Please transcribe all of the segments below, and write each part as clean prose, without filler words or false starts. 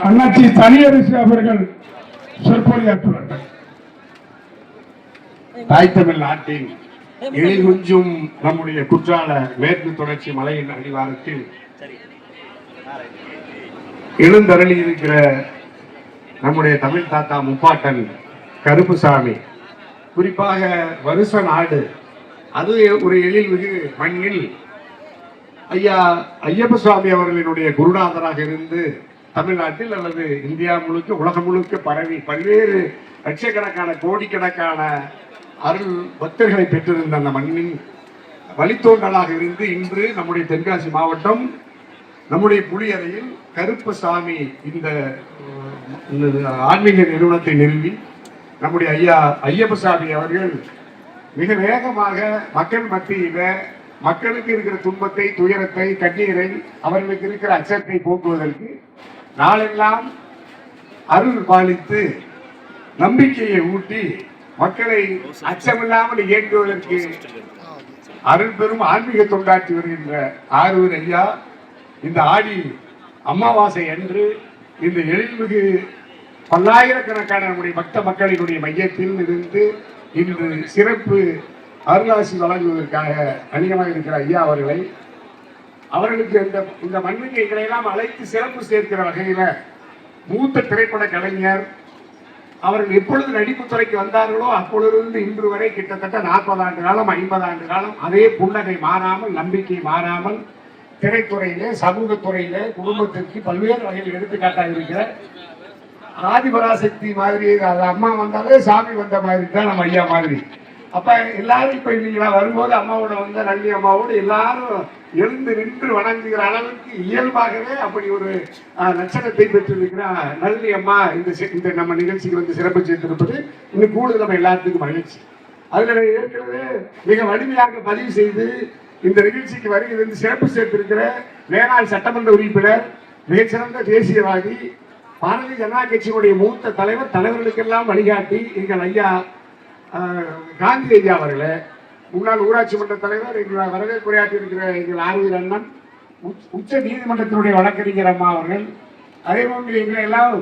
அண்ணாச்சி தனியரசு அவர்கள் சொற்பொழியாற்றுவார்கள். தாய் தமிழ் நாட்டின் எழில்குஞ்சும் நம்முடைய குற்றால மேற்கு தொடர்ச்சி மலையின் அடிவாரத்தில் எழுந்தருளி இருக்கிற நம்முடைய தமிழ் தாத்தா முப்பாட்டன் கருப்புசாமி, குறிப்பாக வருஷ நாடு, அது ஒரு எழில்மிகு மண்ணில் ஐயா ஐயப்ப சுவாமி அவர்களினுடைய குருநாதராக இருந்து தமிழ்நாட்டில் அல்லது இந்தியா முழுக்க உலகம் முழுக்க பரவி பல்வேறு லட்சக்கணக்கான கோடிக்கணக்கான அருள் பக்தர்களை பெற்றிருந்த அந்த மண்ணின் வழித்தோன்றலாக இருந்து இன்று நம்முடைய தென்காசி மாவட்டம் நம்முடைய புலியறையில் கருப்பசாமி இந்த ஆன்மீக நிறுவனத்தை நிறுவி நம்முடைய ஐயா ஐயப்பசாமி அவர்கள் மிக வேகமாக மக்கள் மத்தியில மக்களுக்கு இருக்கிற துன்பத்தை, துயரத்தை, கண்ணீரை, அவர்களுக்கு இருக்கிற அச்சத்தை போக்குவதற்கு நாளெல்லாம் அருள் பாலித்து நம்பிக்கையை ஊட்டி மக்களை அச்சமில்லாமல் இயங்குவதற்கு அருள் பெரும் ஆன்மீக தொண்டாற்றி வருகின்ற ஆரூர் ஐயா இந்த ஆடி அமாவாசை அன்று இந்த எழில்மிகு பல்லாயிரக்கணக்கான நம்முடைய பக்த மக்களினுடைய மையத்தில் இருந்து இன்று சிறப்பு அருளாசி வழங்குவதற்காக அணியமாக இருக்கிற ஐயா அவர்களுக்கு இந்த மண்ணிகைகளை எல்லாம் அழைத்து சிறப்பு சேர்க்கிற வகையில மூத்த திரைப்பட கலைஞர் அவர்கள் எப்பொழுது நடிப்பு துறைக்கு வந்தார்களோ அப்பொழுது இன்று வரை கிட்டத்தட்ட 40 ஆண்டு காலம் 50 ஆண்டு காலம் அதே புன்னகை மாறாமல், நம்பிக்கை மாறாமல் திரைத்துறையிலே, சமூகத்துறையிலே குடும்பத்திற்கு பல்வேறு வகையில் எடுத்துக்காட்டாக இருக்கிற ஆதிபராசக்தி மாதிரி, அது அம்மா வந்தாலே சாமி வந்த மாதிரி தான் நம்ம ஐயா மாதிரி. அப்ப எல்லாரும் இப்ப இன்னைக்கு வரும்போது அம்மாவோட வந்த நன்றி அம்மாவோடு எல்லாரும் எழுந்து நின்று வணங்குகிற அளவுக்கு இயல்பாகவே அப்படி ஒரு லட்சணத்தை பெற்றிருக்கிற நன்றி அம்மா இந்த நம்ம நிகழ்ச்சிக்கு வந்து சிறப்பு சேர்த்திருப்பது இன்னும் கூடுதல் நம்ம எல்லாத்துக்கும் மகிழ்ச்சி. அதுல ஏற்கனவே மிக வலிமையாக பதிவு செய்து இந்த நிகழ்ச்சிக்கு வருகிறது சிறப்பு சேர்த்திருக்கிற வேளாண் சட்டமன்ற உறுப்பினர், மிகச்சிறந்த தேசியவாதி, பாரதிய ஜனதா கட்சியினுடைய மூத்த தலைவர்களுக்கெல்லாம் வழிகாட்டி எங்கள் ஐயா காந்தி ஐயா அவர்களே, முன்னாள் ஊராட்சி மன்ற தலைவர், எங்கள் வரவேற்புரையாற்றி இருக்கிற எங்கள் ஆர்வீர் அண்ணன், உச்ச நீதிமன்றத்தினுடைய வழக்கறிஞர் அம்மா அவர்கள், அதே போன்று எங்களை எல்லாம்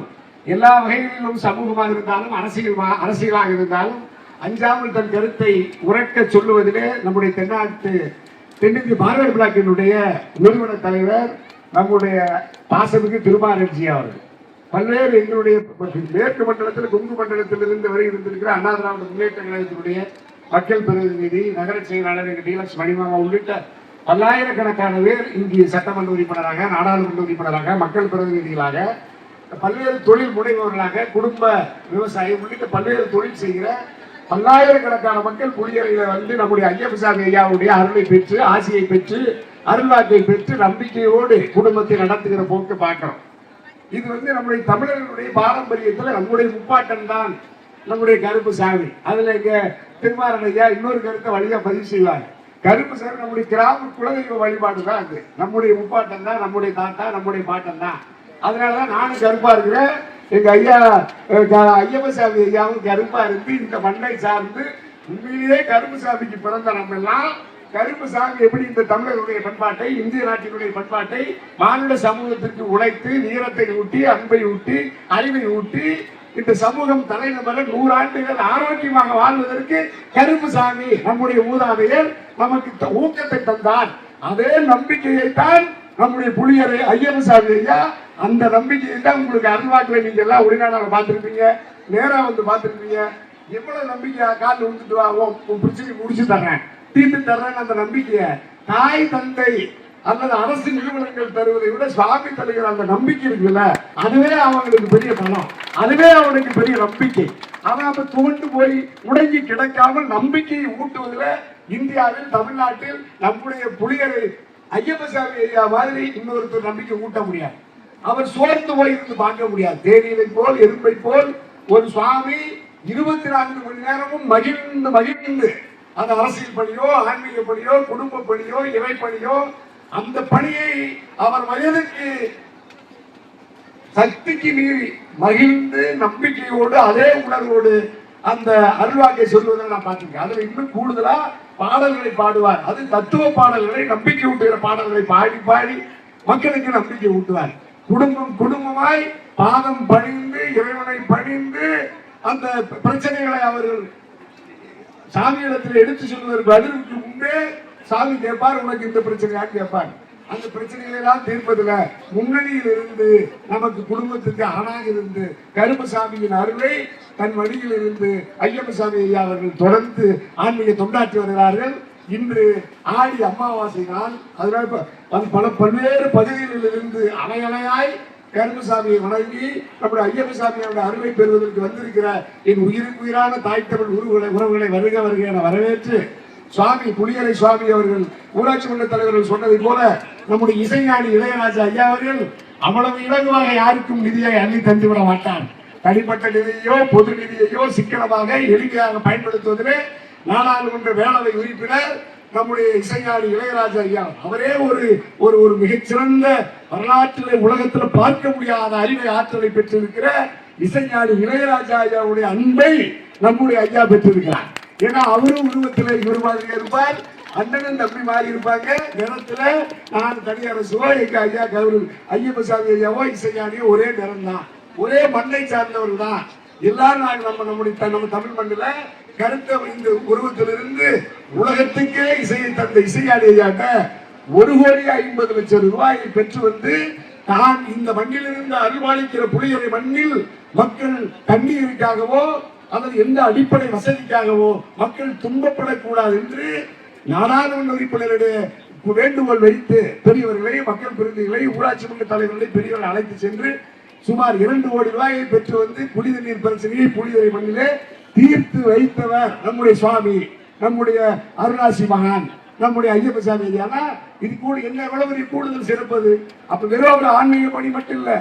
எல்லா வகைகளிலும் சமூகமாக இருந்தாலும் அரசியலாக இருந்தாலும் அஞ்சாமல் தன் கருத்தை உரைக்க சொல்லுவதிலே நம்முடைய தென்னிந்திய பார்வர்டு பிளாக்கினுடைய நிறுவன தலைவர் நம்முடைய பாசமிகு திருமாரட்சி அவர்கள், பல்வேறு எங்களுடைய மேற்கு மண்டலத்தில், கொங்கு மண்டலத்திலிருந்து வரை இருந்திருக்கிற அண்ணா திராவிட முன்னேற்ற கழகத்தினுடைய மக்கள் பிரதிநிதி, நகர செயலாளர் டீலக்ஸ் மணிமாமா உள்ளிட்ட பல்லாயிரக்கணக்கான பேர் இங்கு சட்டமன்ற உறுப்பினராக, நாடாளுமன்ற உறுப்பினராக, மக்கள் பிரதிநிதிகளாக, பல்வேறு தொழில் முனைவோர்களாக, குடும்ப விவசாயம் உள்ளிட்ட பல்வேறு தொழில் செய்கிற பல்லாயிரக்கணக்கான மக்கள் புலியறையில வந்து நம்முடைய ஐயப்பசாமி ஐயாவுடைய அருளை பெற்று, ஆசியை பெற்று, அருள்வாக்கை பெற்று நம்பிக்கையோடு குடும்பத்தை நடத்துகிற போக்கு பார்க்கிறோம். இது வந்து நம்முடைய தமிழர்களுடைய பாரம்பரியத்துல நம்முடைய முப்பாட்டன் தான் நம்முடைய கருப்புசாமி. அதுல இங்க திருமாறன் ஐயா இன்னொரு கருத்தை வழியா பதிவு செய்வாங்க. கருப்புசாமி நம்முடைய கிராம குலதெய்வ வழிபாடு தான் அது. நம்முடைய முப்பாட்டன் தான், நம்முடைய தாத்தா, நம்முடைய பாட்டன் தான். அதனாலதான் நானும் கருப்பா இருக்கிறேன். எங்க ஐயா ஐயப்பசாமி ஐயாவும் கருப்பா இருந்து இந்த மண்ணை சார்ந்து உண்மையிலே கருப்புசாமிக்கு பிறந்த நம்ம எல்லாம் கருப்புசாமி எப்படி இந்த தமிழர்களுடைய பண்பாட்டை, இந்திய நாட்டினுடைய பண்பாட்டை மாநில சமூகத்திற்கு உழைத்து வீரத்தை ஊட்டி, அன்பை ஊட்டி, அறிவை ஊட்டி இந்த சமூகம் தலைநபர் 100 ஆண்டுகள் ஆரோக்கியமாக வாழ்வதற்கு கருப்புசாமி நம்முடைய மூதாதையர் நமக்கு ஊக்கத்தை தந்தார். அதே நம்பிக்கையைத்தான் நம்முடைய புலியரை ஐயப்பசாமி ஐயா, அந்த நம்பிக்கையை தான் உங்களுக்கு அருள்வாக்குல நீங்க எல்லாம் உடனடியாக பார்த்துருப்பீங்க, நேரா வந்து பார்த்துருப்பீங்க. எவ்வளவு நம்பிக்கையா காலில் விழுந்துட்டு வா, உன் பிரச்சனை முடிச்சு தர்றேன், தீர்த்து தர்றேன்னு அந்த நம்பிக்கையை தாய் தந்தை அல்லது அரசு நிறுவனங்கள் தருவதை விட சுவாமி தருகிற அந்த நம்பிக்கை இருக்குல்ல, அதுவே அவங்களுக்கு பெரிய பலம், அதுவே அவனுக்கு பெரிய நம்பிக்கை. அவன் அப்ப துவண்டு போய் முடங்கி கிடக்காமல் நம்பிக்கையை ஊட்டுவதில் இந்தியாவில், தமிழ்நாட்டில் நம்முடைய புலியரை ஐயப்பசாமி ஐயா மாதிரி இன்னொருத்தர் நம்பிக்கை ஊட்ட முடியாது. அவர் சோர்ந்து போய் இருந்து பார்க்க முடியாது. தேனியை போல், எறும்பை போல் ஒரு சுவாமி 24 மணி நேரமும் மகிழ்ந்து அது அரசியல் பணியோ, ஆன்மீக பணியோ, குடும்ப பணியோ, இறை பணியோ, அந்த பணியை அவர் வயதுக்கு சக்திக்கு மீறி மகிழ்ந்து நம்பிக்கையோடு அதே உணர்வோடு அந்த அருள்வாக்கை சொல்வதை நான் பார்த்திருக்கேன். அதுல இன்னும் கூடுதலா பாடல்களை பாடுவார். அது தத்துவ பாடல்களை, நம்பிக்கை ஊட்டுகிற பாடல்களை பாடி மக்களுக்கு நம்பிக்கை ஊட்டுவார். குடும்பம் குடும்பமாய் பாதம் பணிந்து இறைவனை பணிந்து அந்த பிரச்சனைகளை அவர்கள் சாமியிடத்தில் எடுத்து சொல்வதற்கு பதிலுக்கு முன்பே சாமி கேட்பார், உனக்கு இந்த பிரச்சனையான்னு கேட்பார். அந்த பிரச்சனைகளை எல்லாம் தீர்ப்பதில் முன்னணியில் இருந்து நமக்கு குடும்பத்துக்கு ஆணாக இருந்து கருப்பசாமியின் அருளை தன் வழியில் இருந்து ஐயப்பசாமி ஐயா அவர்கள் தொடர்ந்து ஆன்மீக தொண்டாற்றி வருகிறார்கள். இன்று ஆடி அமாவாசை நாள், அதனால் பல்வேறு பகுதிகளில் இருந்து அலையலையாய் கருப்பசாமியை வணங்கி நம்முடைய ஐயப்பசாமியோட அருளை பெறுவதற்கு வந்திருக்கிற என் உயிருக்கு உயிரான தாய் தமிழ் உறவுகளை வருக வருக என வரவேற்று, சுவாமி புலியரை சுவாமி அவர்கள் ஊராட்சி மன்ற தலைவர்கள் சொன்னதை போல நம்முடைய இசைஞானி இளையராஜா ஐயா அவர்கள் அவ்வளவு இலகுவாக யாருக்கும் நிதியை அள்ளி தந்துவிட மாட்டார். தனிப்பட்ட நிதியையோ பொது நிதியையோ சிக்கனமாக எளிமையாக பயன்படுத்துவதிலே நாடாளுமன்ற வேளாண் உறுப்பினர் நம்முடைய இசைஞானி இளையராஜா ஐயா அவரே ஒரு மிகச்சிறந்த வரலாற்றில் உலகத்தில் பார்க்க முடியாத அறிவை ஆற்றலை பெற்றிருக்கிற இசைஞானி இளையராஜா ஐயாவுடைய அன்பை நம்முடைய ஐயா பெற்றிருக்கிறார். ஏன்னா அவரும் உருவத்தில் இவர் மாதிரி இருப்பார், அண்ணனும் தம்பி மாறி இருப்பாங்க. நிறத்துல நான் தனியரசுவோ எங்க ஐயா கௌரவ ஐயப்பசாமி ஐயாவோ இசைஞானியோ ஒரே நிறம் தான், ஒரே மண்ணை சார்ந்தவர் தான். எல்லாரும் நம்ம தமிழ் மண்ணில் கருத்த இந்த உருவத்திலிருந்து உலகத்துக்கே இசையை தந்த இசைஞானி ஐயாட்ட 1,50,00,000 ரூபாயை பெற்று வந்து தான் இந்த மண்ணிலிருந்து அருள்பாலிக்கிற புலியரை மண்ணில் மக்கள் தண்ணீருக்காகவோ அல்லது எந்த அடிப்படை வசதிக்காகவோ மக்கள் துன்பப்படக்கூடாது என்று நாடாளுமன்ற உறுப்பினருடைய வேண்டுகோள் வைத்து பெரியவர்களை, மக்கள் பிரதிநிதிகளை, ஊராட்சி மன்ற தலைவர்களை பெரியவர்கள் அழைத்து சென்று சுமார் 2 கோடி ரூபாயை பெற்று வந்து குடித நீர் பிரச்சனையை புலியரை மண்ணிலே தீர்த்து வைத்தவர் நம்முடைய சுவாமி, நம்முடைய அருளாசி மகான், நம்முடைய ஐயப்பசாமி ஐயா. இது கூட என்ன எவ்வளவு கூடுதல் சிறப்பது. அப்ப வெறும் ஒரு ஆன்மீக பணி மட்டும் இல்ல,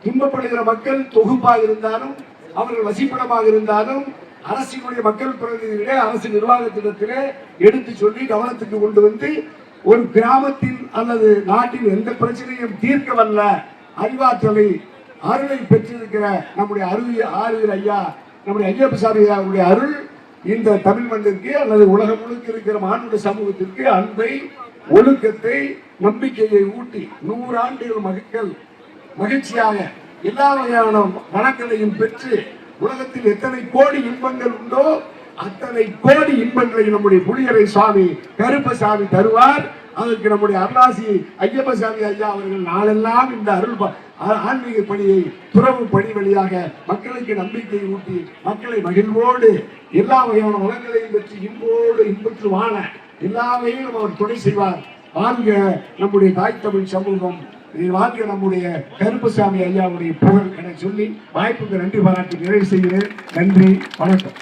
துன்பப்படுகிற மக்கள் தொகுப்பாக இருந்தாலும் அவர்கள் வசிப்பிடமாக இருந்தாலும் அரசினுடைய மக்கள் பிரதிநிதிகளே அரசு நிர்வாகத்திடத்திலே எடுத்து சொல்லி கவனத்துக்கு கொண்டு வந்து ஒரு கிராமத்தில் அல்லது நாட்டில் எந்த பிரச்சனையும் தீர்க்க வல்ல அறிவாற்றலை அருளை பெற்றிருக்கிற நம்முடைய ஆறுவீர் ஐயா, நம்முடைய ஐயப்பசாமி ஐயாவுடைய அருள் இந்த தமிழ் மண்ணிற்கு அல்லது உலகம் முழுக்க இருக்கிற மானுட சமூகத்திற்கு அன்பை, ஒழுக்கத்தை, நம்பிக்கையை ஊட்டி 100 ஆண்டுகள் மக்கள் மகிழ்ச்சியாக எல்லா வகையான வணக்கங்களையும் பெற்று உலகத்தில் எத்தனை கோடி இன்பங்கள் உண்டோ அத்தனை கோடி இன்பங்களை நம்முடைய புலியரை சுவாமி கருப்பசாமி தருவார். அதற்கு நம்முடைய அருளாசி ஐயப்பசாமி ஐயா அவர்கள் நாளெல்லாம் இந்த அருள் ஆன்மீக பணியை துறவு பணி வழியாக மக்களுக்கு நம்பிக்கை ஊட்டி மக்களை மகிழ்வோடு எல்லா வகையான வளங்களையும் பெற்று இன்போடு இன்பற்று வாழ எல்லா வகையிலும் அவர் துணை செய்வார். வாழ்க நம்முடைய தாய் தமிழ் சமூகம், வாழ்க்கை நம்முடைய கருப்பசாமி ஐயாவுடைய புகழ் என சொல்லி வாய்ப்புக்கு நன்றி பாராட்டி நிறைவு செய்கிறேன். நன்றி, வணக்கம்.